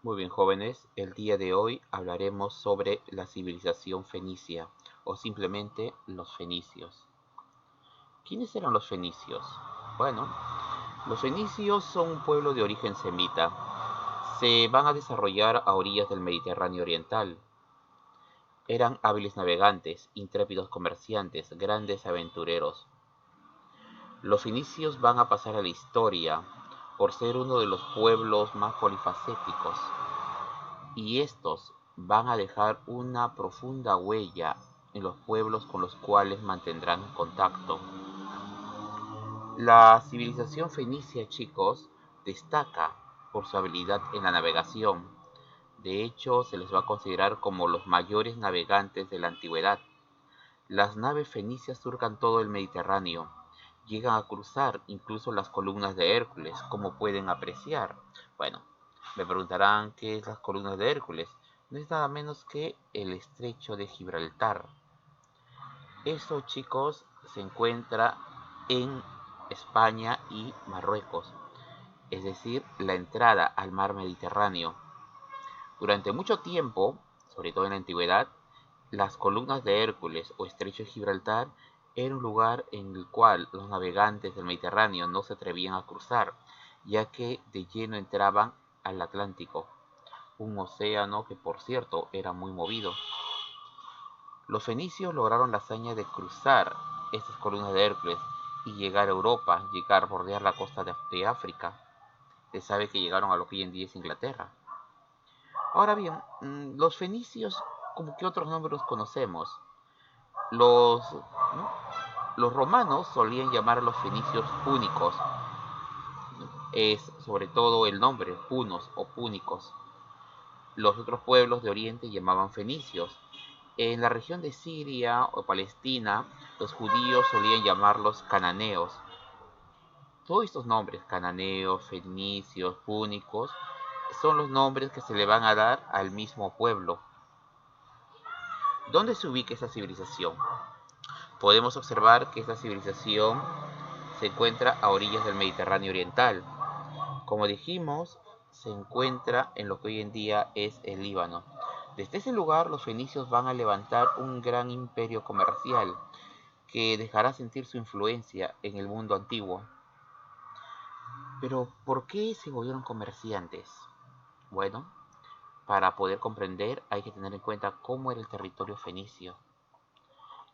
Muy bien, jóvenes, el día de hoy hablaremos sobre la civilización fenicia o simplemente los fenicios. ¿Quiénes eran los fenicios? Bueno, los fenicios son un pueblo de origen semita. Se van a desarrollar a orillas del Mediterráneo oriental. Eran hábiles navegantes, intrépidos comerciantes, grandes aventureros. Los fenicios van a pasar a la historia por ser uno de los pueblos más polifacéticos, y estos van a dejar una profunda huella en los pueblos con los cuales mantendrán contacto. La civilización fenicia, chicos, destaca por su habilidad en la navegación. De hecho, se les va a considerar como los mayores navegantes de la antigüedad. Las naves fenicias surcan todo el Mediterráneo, llegan a cruzar incluso las columnas de Hércules, como pueden apreciar. Bueno, me preguntarán qué es las columnas de Hércules. No es nada menos que el estrecho de Gibraltar. Eso, chicos, se encuentra en España y Marruecos, es decir, la entrada al mar Mediterráneo. Durante mucho tiempo, sobre todo en la antigüedad, las columnas de Hércules o estrecho de Gibraltar era un lugar en el cual los navegantes del Mediterráneo no se atrevían a cruzar, ya que de lleno entraban al Atlántico, un océano que por cierto era muy movido. Los fenicios lograron la hazaña de cruzar estas columnas de Hércules y llegar a Europa, llegar a bordear la costa de África. Se sabe que llegaron a lo que hoy en día es Inglaterra. Ahora bien, los fenicios, como que otros nombres los conocemos. Los, ¿no? Los romanos solían llamar a los fenicios púnicos, es sobre todo el nombre, punos o púnicos. Los otros pueblos de Oriente llamaban fenicios. En la región de Siria o Palestina, los judíos solían llamarlos cananeos. Todos estos nombres, cananeos, fenicios, púnicos, son los nombres que se le van a dar al mismo pueblo. ¿Dónde se ubica esa civilización? Podemos observar que esta civilización se encuentra a orillas del Mediterráneo oriental. Como dijimos, se encuentra en lo que hoy en día es el Líbano. Desde ese lugar los fenicios van a levantar un gran imperio comercial que dejará sentir su influencia en el mundo antiguo. Pero, ¿por qué se volvieron comerciantes? Bueno, para poder comprender hay que tener en cuenta cómo era el territorio fenicio.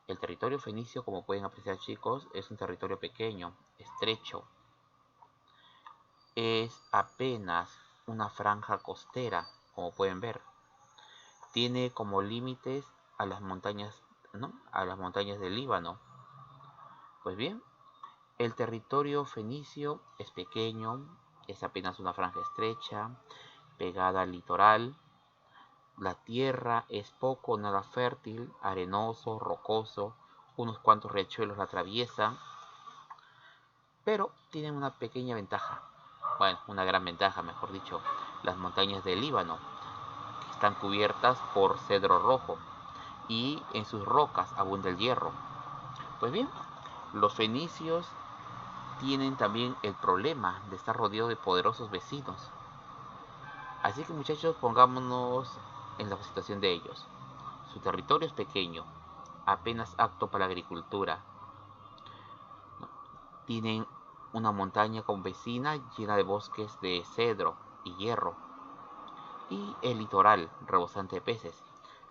El territorio fenicio, como pueden apreciar chicos, es un territorio pequeño, estrecho. Es apenas una franja costera, como pueden ver. Tiene como límites a las montañas, ¿no? A las montañas del Líbano. Pues bien, el territorio fenicio es pequeño, es apenas una franja estrecha, pegada al litoral. La tierra es poco o nada fértil, arenoso, rocoso, unos cuantos riachuelos la atraviesan, pero tienen una pequeña ventaja, bueno, una gran ventaja, mejor dicho, las montañas del Líbano, que están cubiertas por cedro rojo y en sus rocas abunda el hierro. Pues bien, los fenicios tienen también el problema de estar rodeados de poderosos vecinos. Así que muchachos, pongámonos en la situación de ellos. Su territorio es pequeño, apenas apto para la agricultura. Tienen una montaña con vecina llena de bosques de cedro y hierro. Y el litoral rebosante de peces.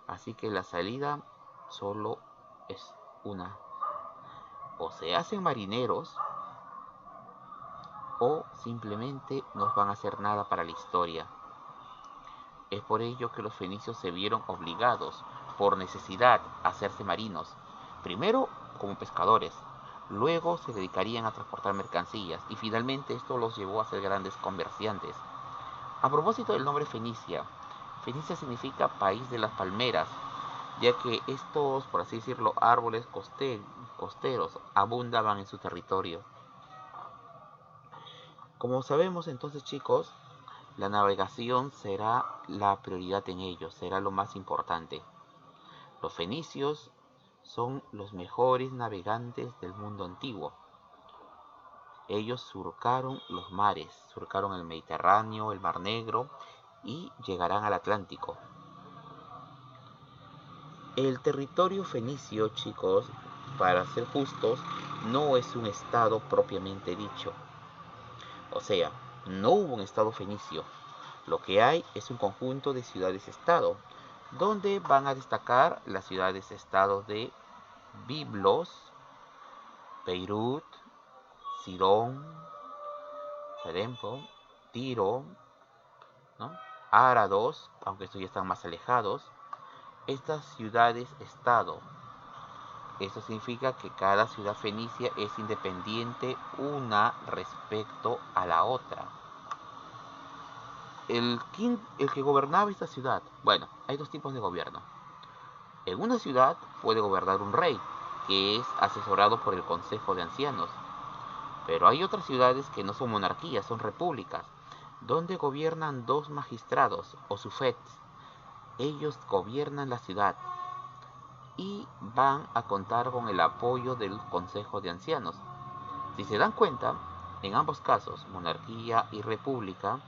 Así que la salida solo es una. O se hacen marineros o simplemente no van a hacer nada para la historia. Es por ello que los fenicios se vieron obligados, por necesidad, a hacerse marinos, primero como pescadores, luego se dedicarían a transportar mercancías y finalmente esto los llevó a ser grandes comerciantes. A propósito del nombre Fenicia, Fenicia significa país de las palmeras, ya que estos, por así decirlo, árboles costeros abundaban en su territorio. Como sabemos entonces chicos, la navegación será la prioridad en ellos, será lo más importante. Los fenicios son los mejores navegantes del mundo antiguo. Ellos surcaron los mares, surcaron el Mediterráneo, el Mar Negro y llegarán al Atlántico. El territorio fenicio, chicos, para ser justos, no es un estado propiamente dicho. O sea, no hubo un estado fenicio. Lo que hay es un conjunto de ciudades-estado, donde van a destacar las ciudades-estados de Biblos, Beirut, Sidón, Serempo, Tiro, ¿no? Árados, aunque estos ya están más alejados. Estas ciudades-estado, esto significa que cada ciudad fenicia es independiente una respecto a la otra. El que gobernaba esta ciudad, bueno, hay dos tipos de gobierno. En una ciudad puede gobernar un rey, que es asesorado por el Consejo de Ancianos. Pero hay otras ciudades que no son monarquías, son repúblicas, donde gobiernan dos magistrados o sufets. Ellos gobiernan la ciudad y van a contar con el apoyo del Consejo de Ancianos. Si se dan cuenta, en ambos casos, monarquía y república,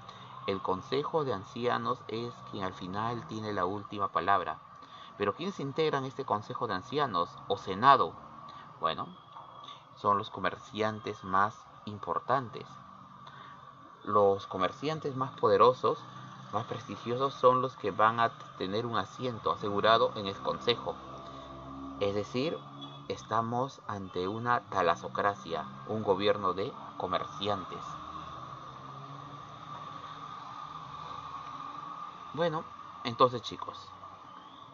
el Consejo de Ancianos es quien al final tiene la última palabra. Pero ¿quiénes integran este Consejo de Ancianos o Senado? Bueno, son los comerciantes más importantes. Los comerciantes más poderosos, más prestigiosos, son los que van a tener un asiento asegurado en el Consejo. Es decir, estamos ante una talasocracia, un gobierno de comerciantes. Bueno, entonces chicos,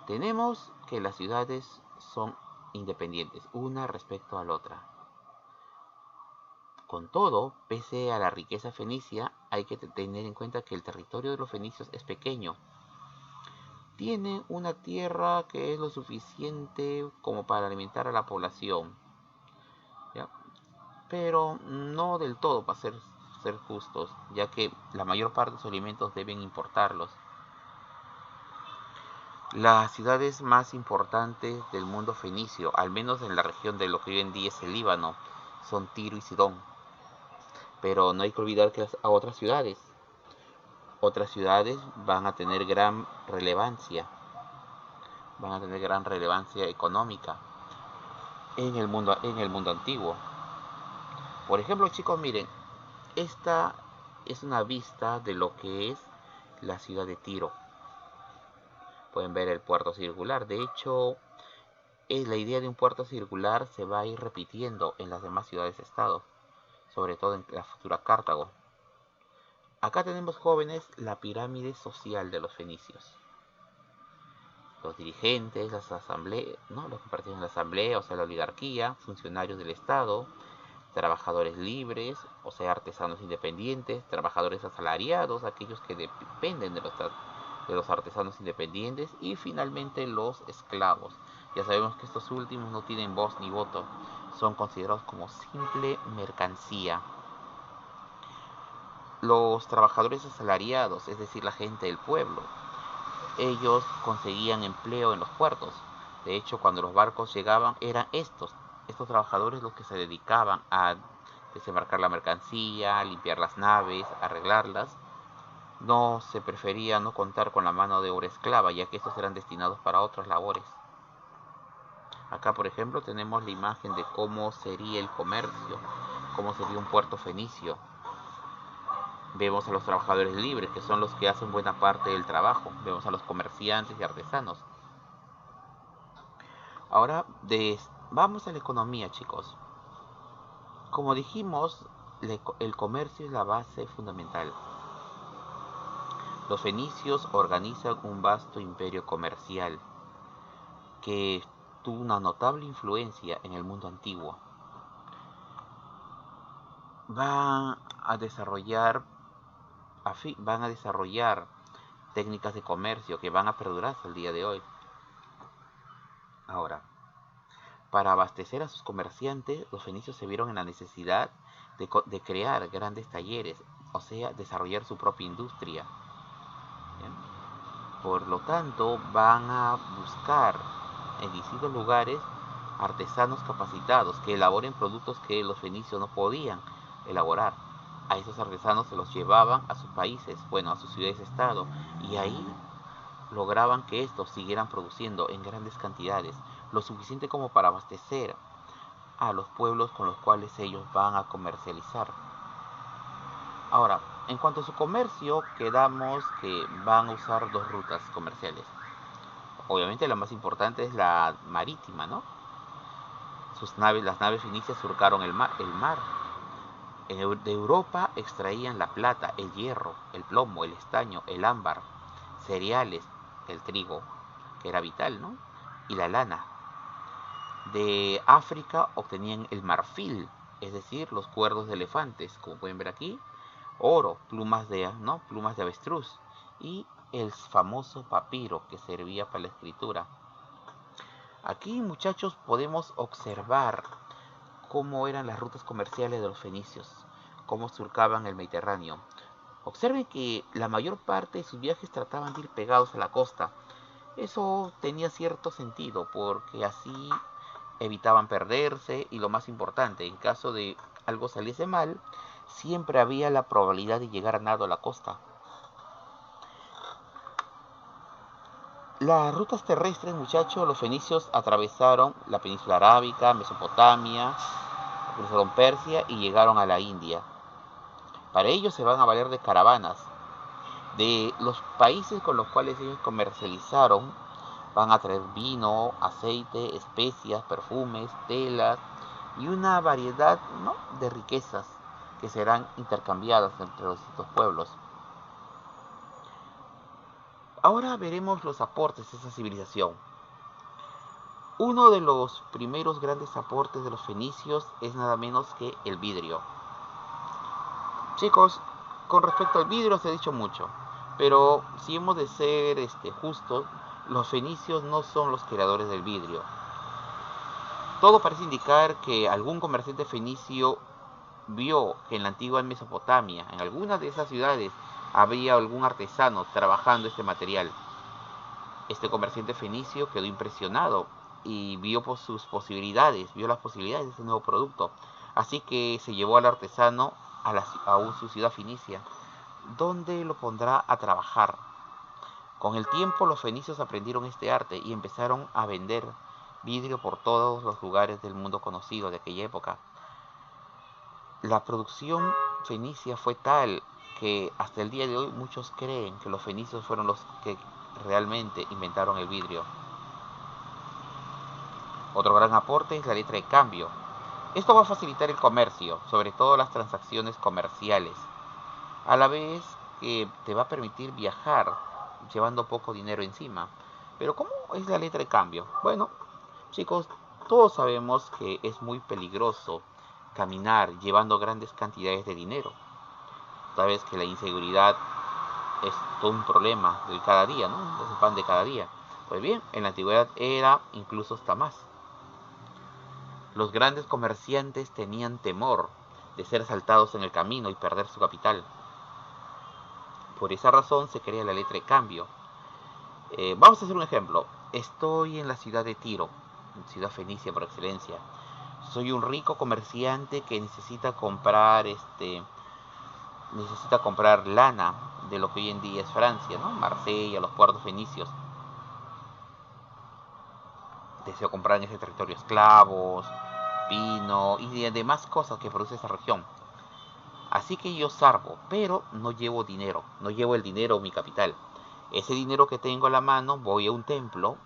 tenemos que las ciudades son independientes, una respecto a la otra. Con todo, pese a la riqueza fenicia, hay que tener en cuenta que el territorio de los fenicios es pequeño. Tienen una tierra que es lo suficiente como para alimentar a la población, ¿ya? Pero no del todo, para ser justos, ya que la mayor parte de sus alimentos deben importarlos. Las ciudades más importantes del mundo fenicio, al menos en la región de lo que hoy en día es el Líbano, son Tiro y Sidón. Pero no hay que olvidar que otras ciudades van a tener gran relevancia, económica en el mundo antiguo. Por ejemplo, chicos, miren, esta es una vista de lo que es la ciudad de Tiro. Pueden ver el puerto circular. De hecho, la idea de un puerto circular se va a ir repitiendo en las demás ciudades-estado, sobre todo en la futura Cartago. Acá tenemos, jóvenes, la pirámide social de los fenicios. Los dirigentes, las asambleas, ¿no? Los que participan en la asamblea, o sea, la oligarquía, funcionarios del Estado, trabajadores libres, o sea, artesanos independientes, trabajadores asalariados, aquellos que dependen de los artesanos independientes, y finalmente los esclavos. Ya sabemos que estos últimos no tienen voz ni voto, son considerados como simple mercancía. Los trabajadores asalariados, es decir, la gente del pueblo, ellos conseguían empleo en los puertos. De hecho, cuando los barcos llegaban, eran estos trabajadores los que se dedicaban a desembarcar la mercancía, limpiar las naves, arreglarlas. No se prefería no contar con la mano de obra esclava, ya que estos eran destinados para otras labores. Acá, por ejemplo, tenemos la imagen de cómo sería el comercio, cómo sería un puerto fenicio. Vemos a los trabajadores libres, que son los que hacen buena parte del trabajo. Vemos a los comerciantes y artesanos. Ahora vamos a la economía, chicos. Como dijimos, el comercio es la base fundamental. Los fenicios organizan un vasto imperio comercial que tuvo una notable influencia en el mundo antiguo. Van a desarrollar técnicas de comercio que van a perdurar hasta el día de hoy. Ahora, para abastecer a sus comerciantes, los fenicios se vieron en la necesidad de crear grandes talleres, o sea, desarrollar su propia industria. ¿Bien? Por lo tanto, van a buscar en distintos lugares artesanos capacitados que elaboren productos que los fenicios no podían elaborar. a esos artesanos se los llevaban a sus países, bueno, a sus ciudades-estado, y ahí lograban que estos siguieran produciendo en grandes cantidades, lo suficiente como para abastecer a los pueblos con los cuales ellos van a comercializar. Ahora, en cuanto a su comercio, quedamos que van a usar dos rutas comerciales. Obviamente la más importante es la marítima, ¿no? Las naves fenicias surcaron el mar. De Europa extraían la plata, el hierro, el plomo, el estaño, el ámbar, cereales, el trigo, que era vital, ¿no? Y la lana. De África obtenían el marfil, es decir, los cuernos de elefantes, como pueden ver aquí, oro, plumas de avestruz y el famoso papiro que servía para la escritura. Aquí, muchachos, podemos observar cómo eran las rutas comerciales de los fenicios, cómo surcaban el Mediterráneo. Observen que la mayor parte de sus viajes trataban de ir pegados a la costa. Eso tenía cierto sentido porque así evitaban perderse y, lo más importante, en caso de algo saliese mal, siempre había la probabilidad de llegar a nado a la costa. Las rutas terrestres, muchachos, los fenicios atravesaron la península arábica, Mesopotamia, cruzaron Persia y llegaron a la India. Para ello se van a valer de caravanas. De los países con los cuales ellos comercializaron, van a traer vino, aceite, especias, perfumes, telas y una variedad, ¿no?, de riquezas que serán intercambiadas entre los distintos pueblos. Ahora veremos los aportes de esa civilización. Uno de los primeros grandes aportes de los fenicios es nada menos que el vidrio. Chicos, con respecto al vidrio se ha dicho mucho, pero si hemos de ser justos, los fenicios no son los creadores del vidrio. Todo parece indicar que algún comerciante fenicio vio que en la antigua Mesopotamia, en algunas de esas ciudades, había algún artesano trabajando este material. Este comerciante fenicio quedó impresionado y vio las posibilidades de este nuevo producto. Así que se llevó al artesano a su ciudad fenicia, donde lo pondrá a trabajar. Con el tiempo los fenicios aprendieron este arte y empezaron a vender vidrio por todos los lugares del mundo conocido de aquella época. La producción fenicia fue tal que hasta el día de hoy muchos creen que los fenicios fueron los que realmente inventaron el vidrio. Otro gran aporte es la letra de cambio. Esto va a facilitar el comercio, sobre todo las transacciones comerciales, a la vez que te va a permitir viajar llevando poco dinero encima. Pero ¿cómo es la letra de cambio? Bueno, chicos, todos sabemos que es muy peligroso caminar llevando grandes cantidades de dinero. Sabes que la inseguridad es todo un problema del cada día, ¿no? Es el pan de cada día. Pues bien, en la antigüedad era incluso hasta más. Los grandes comerciantes tenían temor de ser asaltados en el camino y perder su capital. Por esa razón se crea la letra de cambio. Vamos a hacer un ejemplo. Estoy en la ciudad de Tiro, ciudad fenicia por excelencia. Soy un rico comerciante que necesita comprar lana de lo que hoy en día es Francia, ¿no? Marsella, los puertos fenicios. Deseo comprar en ese territorio esclavos, vino y demás cosas que produce esa región. Así que yo zarpo, pero no llevo dinero, no llevo el dinero o mi capital. Ese dinero que tengo a la mano voy a un templo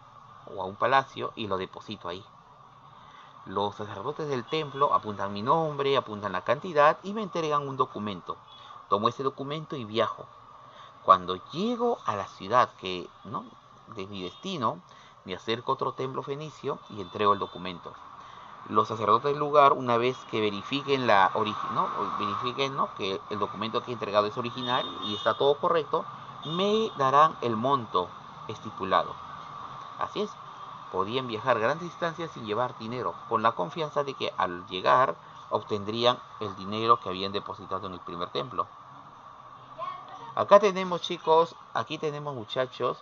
o a un palacio y lo deposito ahí. Los sacerdotes del templo apuntan mi nombre, apuntan la cantidad y me entregan un documento. Tomo ese documento y viajo. Cuando llego a la ciudad de mi destino, me acerco a otro templo fenicio y entrego el documento. Los sacerdotes del lugar, una vez que verifiquen que el documento que he entregado es original y está todo correcto, me darán el monto estipulado. Así es, podían viajar grandes distancias sin llevar dinero, con la confianza de que al llegar obtendrían el dinero que habían depositado en el primer templo. Acá tenemos, chicos, aquí tenemos, muchachos,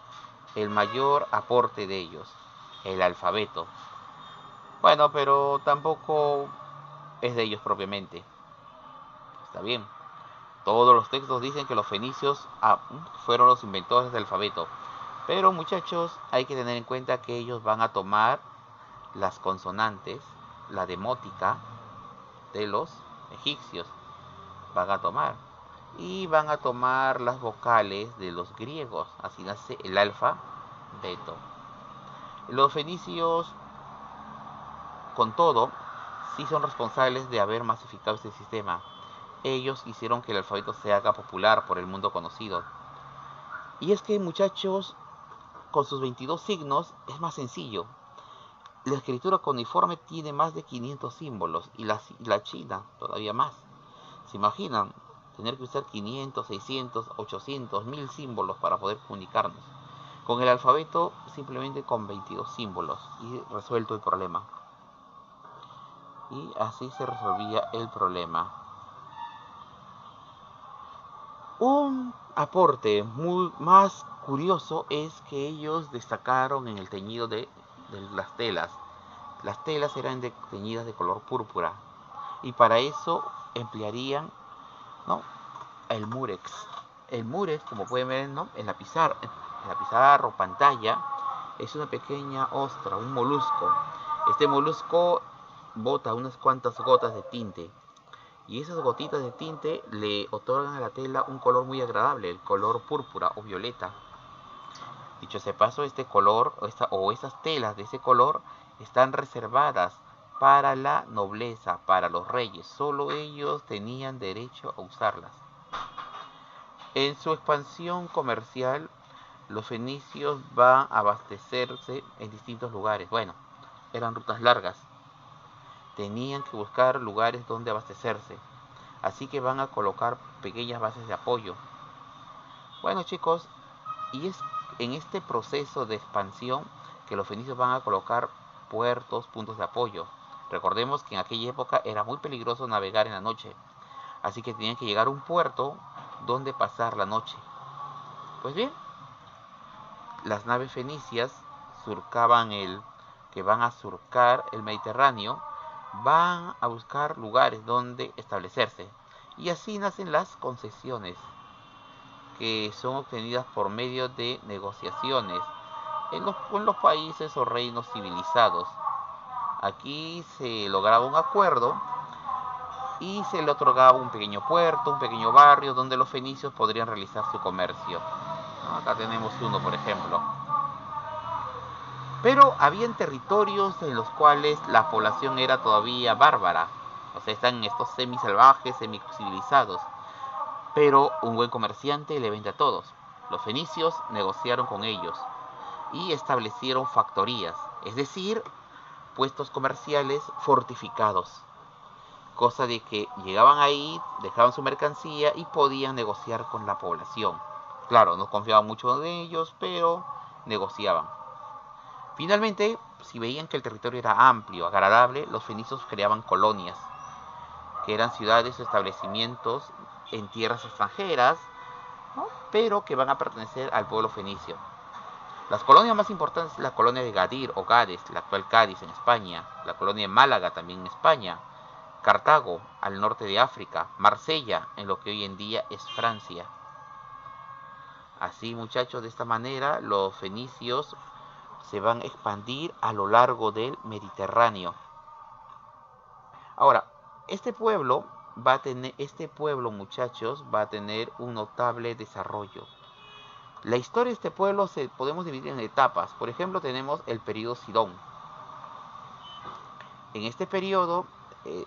el mayor aporte de ellos, el alfabeto. Bueno, pero tampoco es de ellos propiamente. Está bien. Todos los textos dicen que los fenicios fueron los inventores del alfabeto. Pero muchachos, hay que tener en cuenta que ellos van a tomar las consonantes, la demótica de los egipcios. Van a tomar. Y van a tomar las vocales de los griegos. Así nace el alfabeto. Los fenicios, con todo, sí son responsables de haber masificado este sistema. Ellos hicieron que el alfabeto se haga popular por el mundo conocido. Y es que, muchachos, con sus 22 signos es más sencillo. La escritura cuneiforme tiene más de 500 símbolos y la china todavía más. ¿Se imaginan tener que usar 500, 600, 800, 1000 símbolos para poder comunicarnos? Con el alfabeto, simplemente con 22 símbolos y resuelto el problema. Y así se resolvía el problema. Un aporte más curioso es que ellos destacaron en el teñido de las telas. Las telas eran teñidas de color púrpura y para eso emplearían, ¿no?, el murex. El murex, como pueden ver, ¿no?, en la pizarra o pantalla, es una pequeña ostra, un molusco. Este molusco bota unas cuantas gotas de tinte. Y esas gotitas de tinte le otorgan a la tela un color muy agradable, el color púrpura o violeta. Dicho sea paso, este color o esas telas de ese color están reservadas para la nobleza, para los reyes. Solo ellos tenían derecho a usarlas. En su expansión comercial, los fenicios van a abastecerse en distintos lugares. Bueno, eran rutas largas. Tenían que buscar lugares donde abastecerse. Así que van a colocar pequeñas bases de apoyo. Bueno, chicos, y es en este proceso de expansión que los fenicios van a colocar puertos, puntos de apoyo. Recordemos que en aquella época era muy peligroso navegar en la noche. Así que tenían que llegar a un puerto donde pasar la noche. Pues bien, las naves fenicias que van a surcar el Mediterráneo, van a buscar lugares donde establecerse. Y así nacen las concesiones, que son obtenidas por medio de negociaciones en los países o reinos civilizados. Aquí se lograba un acuerdo y se le otorgaba un pequeño puerto, un pequeño barrio donde los fenicios podrían realizar su comercio. Acá tenemos uno, por ejemplo. Pero habían territorios en los cuales la población era todavía bárbara. O sea, están estos semisalvajes, semicivilizados. Pero un buen comerciante le vende a todos. Los fenicios negociaron con ellos y establecieron factorías, es decir, puestos comerciales fortificados. Cosa de que llegaban ahí, dejaban su mercancía y podían negociar con la población. Claro, no confiaban mucho en ellos, pero negociaban. Finalmente, si veían que el territorio era amplio, agradable, los fenicios creaban colonias, que eran ciudades o establecimientos en tierras extranjeras, ¿no?, pero que van a pertenecer al pueblo fenicio. Las colonias más importantes son la colonia de Gadir o Gades, la actual Cádiz en España, la colonia de Málaga también en España, Cartago al norte de África, Marsella en lo que hoy en día es Francia. Así, muchachos, de esta manera los fenicios se van a expandir a lo largo del Mediterráneo. Ahora, este pueblo, muchachos, va a tener un notable desarrollo. La historia de este pueblo podemos dividir en etapas. Por ejemplo, tenemos el periodo Sidón. En este periodo,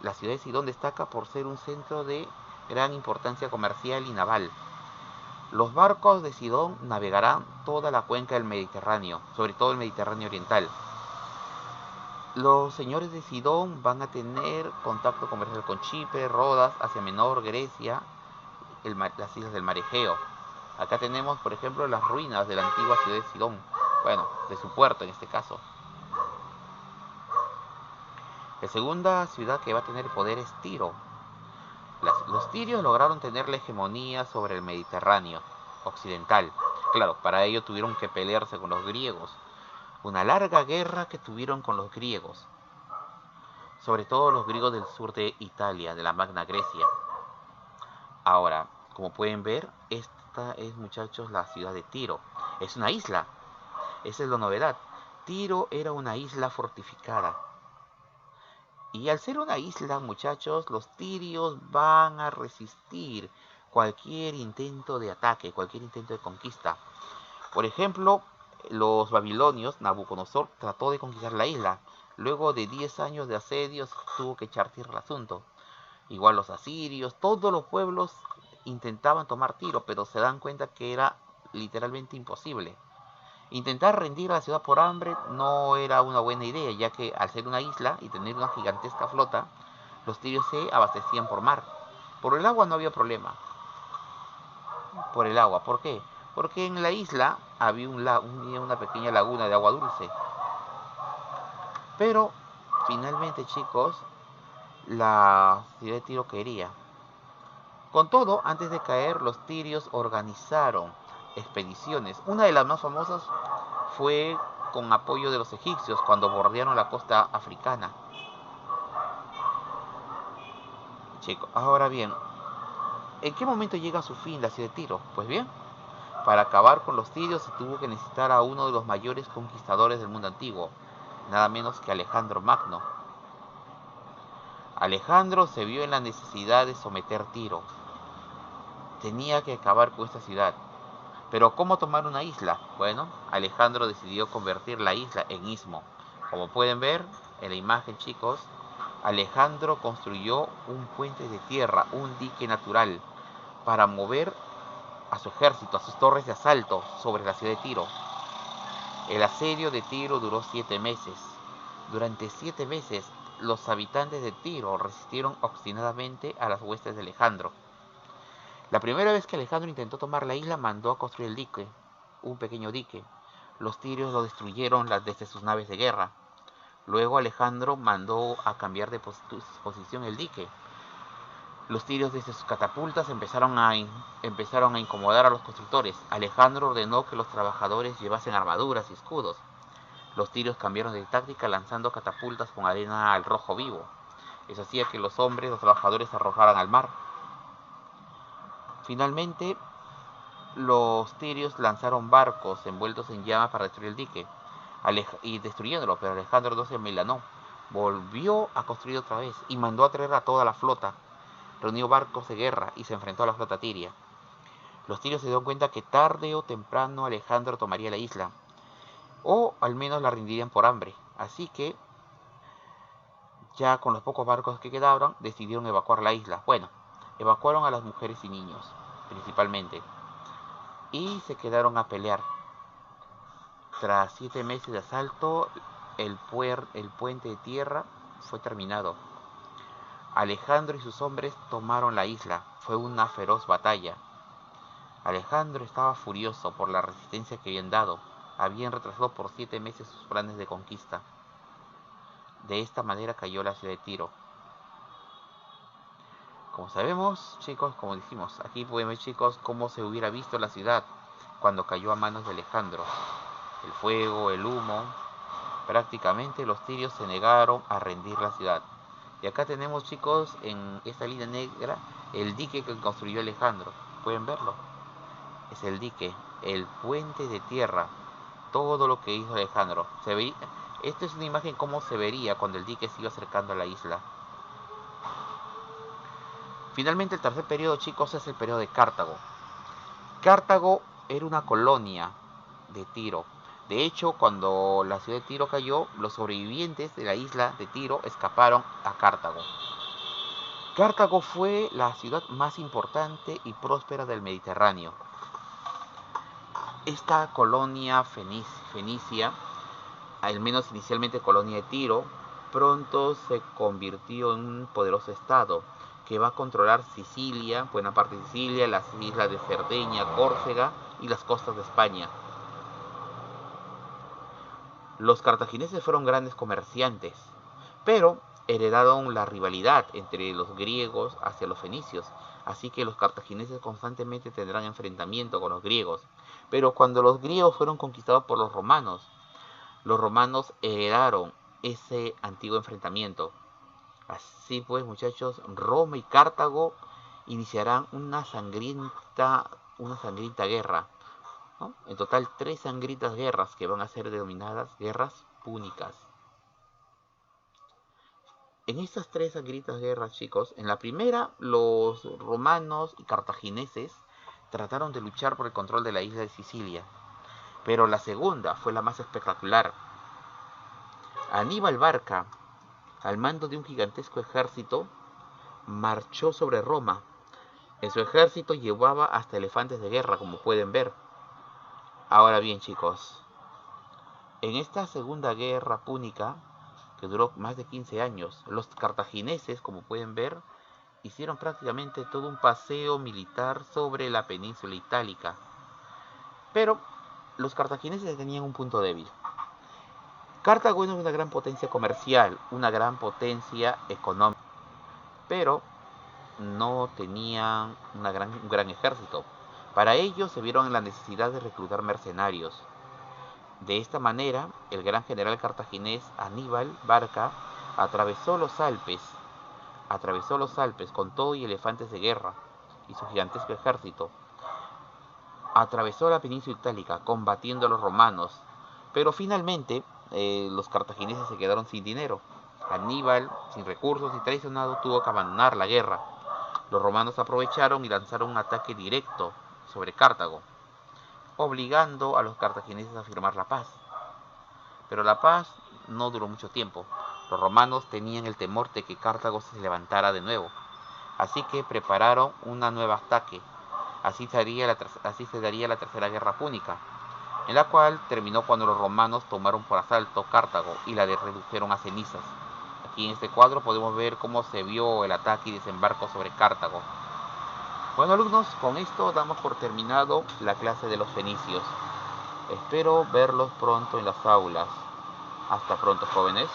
la ciudad de Sidón destaca por ser un centro de gran importancia comercial y naval. Los barcos de Sidón navegarán toda la cuenca del Mediterráneo, sobre todo el Mediterráneo oriental. Los señores de Sidón van a tener contacto comercial con Chipre, Rodas, Asia Menor, Grecia, las islas del Mar Egeo. Acá tenemos, por ejemplo, las ruinas de la antigua ciudad de Sidón, bueno, de su puerto en este caso. La segunda ciudad que va a tener poder es Tiro. Los tirios lograron tener la hegemonía sobre el Mediterráneo occidental. Claro, para ello tuvieron que pelearse con los griegos. Una larga guerra que tuvieron con los griegos, sobre todo los griegos del sur de Italia, de la Magna Grecia. Ahora, Como pueden ver, esta es, muchachos, la ciudad de Tiro. Es una isla. Esa es la novedad. Tiro era una isla fortificada. Y al ser una isla, muchachos, los tirios van a resistir cualquier intento de ataque, cualquier intento de conquista. Por ejemplo, los babilonios, Nabucodonosor trató de conquistar la isla. Luego de 10 años de asedios tuvo que echar tierra al asunto. Igual los asirios, todos los pueblos intentaban tomar Tiro, pero se dan cuenta que era literalmente imposible. Intentar rendir a la ciudad por hambre no era una buena idea, ya que al ser una isla y tener una gigantesca flota, los tirios se abastecían por mar. Por el agua no había problema. Por el agua, ¿por qué? Porque en la isla había una pequeña laguna de agua dulce. Pero finalmente, chicos, la ciudad de Tiro quería. Con todo, antes de caer, los tirios organizaron expediciones. Una de las más famosas fue con apoyo de los egipcios cuando bordearon la costa africana. Chicos, ahora bien, ¿en qué momento llega a su fin la ciudad de Tiro? Pues bien, para acabar con los tirios se tuvo que necesitar a uno de los mayores conquistadores del mundo antiguo, nada menos que Alejandro Magno. Alejandro se vio en la necesidad de someter Tiro. Tenía que acabar con esta ciudad. Pero ¿cómo tomar una isla? Bueno, Alejandro decidió convertir la isla en istmo. Como pueden ver en la imagen, chicos, Alejandro construyó un puente de tierra, un dique natural, para mover a su ejército, a sus torres de asalto sobre la ciudad de Tiro. El asedio de Tiro duró 7 meses. Durante 7 meses, los habitantes de Tiro resistieron obstinadamente a las huestes de Alejandro. La primera vez que Alejandro intentó tomar la isla, mandó a construir el dique, un pequeño dique. Los tirios lo destruyeron desde sus naves de guerra. Luego Alejandro mandó a cambiar de posición el dique. Los tirios desde sus catapultas empezaron a incomodar a los constructores. Alejandro ordenó que los trabajadores llevasen armaduras y escudos. Los tirios cambiaron de táctica lanzando catapultas con arena al rojo vivo. Eso hacía que los trabajadores, se arrojaran al mar. Finalmente, los tirios lanzaron barcos envueltos en llamas para destruir el dique y destruyéndolo, pero Alejandro no se amilanó. Volvió a construir otra vez y mandó a traer a toda la flota. Reunió barcos de guerra y se enfrentó a la flota tiria. Los tirios se dieron cuenta que tarde o temprano Alejandro tomaría la isla, o al menos la rendirían por hambre. Así que, ya con los pocos barcos que quedaban, decidieron evacuar la isla. Bueno, evacuaron a las mujeres y niños, principalmente, y se quedaron a pelear. Tras 7 meses de asalto, el puente de tierra fue terminado. Alejandro y sus hombres tomaron la isla. Fue una feroz batalla. Alejandro estaba furioso por la resistencia que habían dado. Habían retrasado por 7 meses sus planes de conquista. De esta manera cayó la ciudad de Tiro. Como sabemos, chicos, como dijimos, aquí pueden ver, chicos, cómo se hubiera visto la ciudad cuando cayó a manos de Alejandro. El fuego, el humo. Prácticamente los tirios se negaron a rendir la ciudad. Y acá tenemos, chicos, en esta línea negra, el dique que construyó Alejandro. ¿Pueden verlo? Es el dique, el puente de tierra. Todo lo que hizo Alejandro. Esta es una imagen cómo se vería cuando el dique se iba acercando a la isla. Finalmente, el tercer periodo, chicos, es el periodo de Cartago. Cartago era una colonia de Tiro. De hecho, cuando la ciudad de Tiro cayó, los sobrevivientes de la isla de Tiro escaparon a Cartago. Cartago fue la ciudad más importante y próspera del Mediterráneo. Esta colonia fenicia, al menos inicialmente colonia de Tiro, pronto se convirtió en un poderoso estado que va a controlar Sicilia, buena parte de Sicilia, las islas de Cerdeña, Córcega y las costas de España. Los cartagineses fueron grandes comerciantes, pero heredaron la rivalidad entre los griegos hacia los fenicios, así que los cartagineses constantemente tendrán enfrentamiento con los griegos. Pero cuando los griegos fueron conquistados por los romanos heredaron ese antiguo enfrentamiento. Así pues, muchachos, Roma y Cartago iniciarán una sangrienta guerra, ¿no? En total, 3 sangrientas guerras que van a ser denominadas guerras púnicas. En estas 3 sangrientas guerras, chicos, en la primera, los romanos y cartagineses trataron de luchar por el control de la isla de Sicilia, pero la segunda fue la más espectacular. Aníbal Barca, al mando de un gigantesco ejército, marchó sobre Roma. En su ejército llevaba hasta elefantes de guerra, como pueden ver. Ahora bien, chicos, en esta segunda guerra púnica, que duró más de 15 años, los cartagineses, como pueden ver, hicieron prácticamente todo un paseo militar sobre la península itálica. Pero los cartagineses tenían un punto débil. Cartago era una gran potencia comercial, una gran potencia económica, pero no tenían un gran ejército. Para ello se vieron en la necesidad de reclutar mercenarios. De esta manera, el gran general cartaginés Aníbal Barca atravesó los Alpes con todo y elefantes de guerra y su gigantesco ejército. Atravesó la península itálica combatiendo a los romanos, pero finalmente los cartagineses se quedaron sin dinero. Aníbal, sin recursos y traicionado, tuvo que abandonar la guerra. Los romanos aprovecharon y lanzaron un ataque directo sobre Cartago, obligando a los cartagineses a firmar la paz. Pero la paz no duró mucho tiempo. Los romanos tenían el temor de que Cartago se levantara de nuevo, así que prepararon un nuevo ataque. Así se daría la tercera guerra púnica, en la cual terminó cuando los romanos tomaron por asalto Cartago y la redujeron a cenizas. Aquí en este cuadro podemos ver cómo se vio el ataque y desembarco sobre Cartago. Bueno, alumnos, con esto damos por terminado la clase de los fenicios. Espero verlos pronto en las aulas. Hasta pronto, jóvenes.